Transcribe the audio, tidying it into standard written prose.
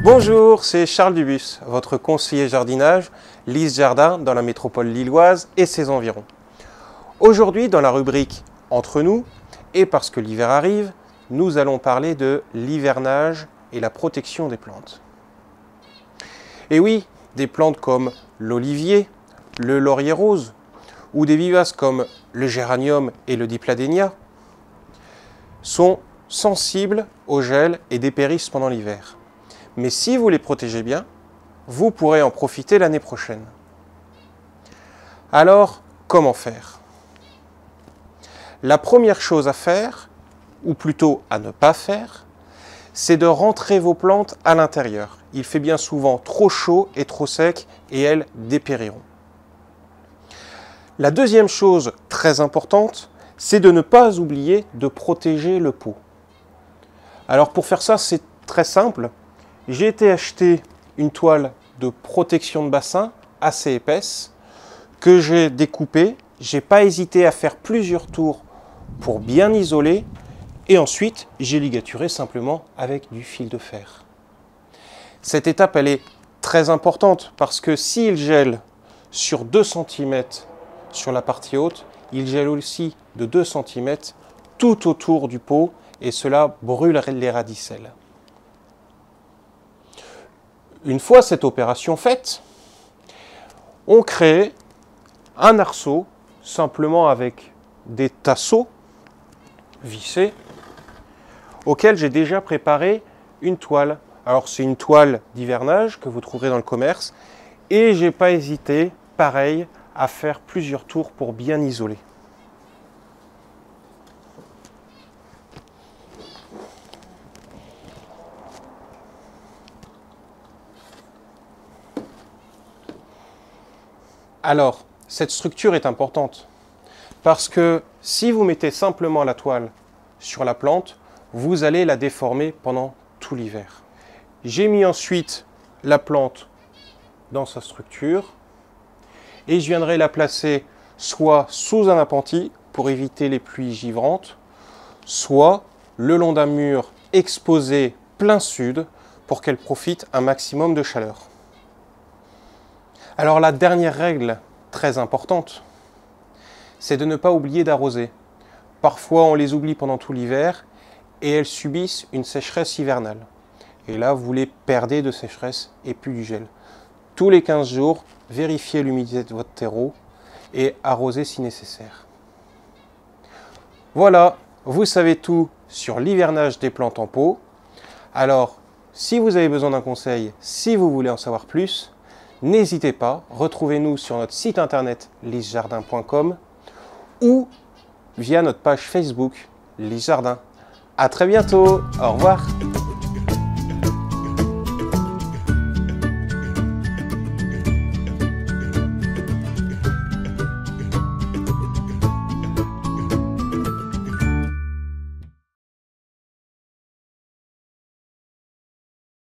Bonjour, c'est Charles Dubus, votre conseiller jardinage, Lys Jardin dans la métropole lilloise et ses environs. Aujourd'hui, dans la rubrique Entre nous, et parce que l'hiver arrive, nous allons parler de l'hivernage et la protection des plantes. Et oui, des plantes comme l'olivier, le laurier rose, ou des vivaces comme le géranium et le dipladénia, sont sensibles au gel et dépérissent pendant l'hiver. Mais si vous les protégez bien, vous pourrez en profiter l'année prochaine. Alors, comment faire? La première chose à faire, ou plutôt à ne pas faire, c'est de rentrer vos plantes à l'intérieur. Il fait bien souvent trop chaud et trop sec et elles dépériront. La deuxième chose très importante, c'est de ne pas oublier de protéger le pot. Alors pour faire ça, c'est très simple. J'ai été acheter une toile de protection de bassin assez épaisse que j'ai découpée. Je n'ai pas hésité à faire plusieurs tours pour bien isoler et ensuite j'ai ligaturé simplement avec du fil de fer. Cette étape, elle est très importante parce que s'il gèle sur 2 cm sur la partie haute, il gèle aussi de 2 cm tout autour du pot et cela brûle les radicelles. Une fois cette opération faite, on crée un arceau simplement avec des tasseaux vissés auxquels j'ai déjà préparé une toile. Alors c'est une toile d'hivernage que vous trouverez dans le commerce et j'ai pas hésité, pareil, à faire plusieurs tours pour bien isoler. Alors, cette structure est importante parce que si vous mettez simplement la toile sur la plante, vous allez la déformer pendant tout l'hiver. J'ai mis ensuite la plante dans sa structure et je viendrai la placer soit sous un appentis pour éviter les pluies givrantes, soit le long d'un mur exposé plein sud pour qu'elle profite un maximum de chaleur. Alors la dernière règle très importante, c'est de ne pas oublier d'arroser. Parfois on les oublie pendant tout l'hiver et elles subissent une sécheresse hivernale. Et là vous les perdez de sécheresse et plus du gel. Tous les 15 jours, vérifiez l'humidité de votre terreau et arrosez si nécessaire. Voilà, vous savez tout sur l'hivernage des plantes en pot. Alors, si vous avez besoin d'un conseil, si vous voulez en savoir plus, n'hésitez pas, retrouvez-nous sur notre site internet lysjardin.com ou via notre page Facebook Lys Jardin. À très bientôt, au revoir.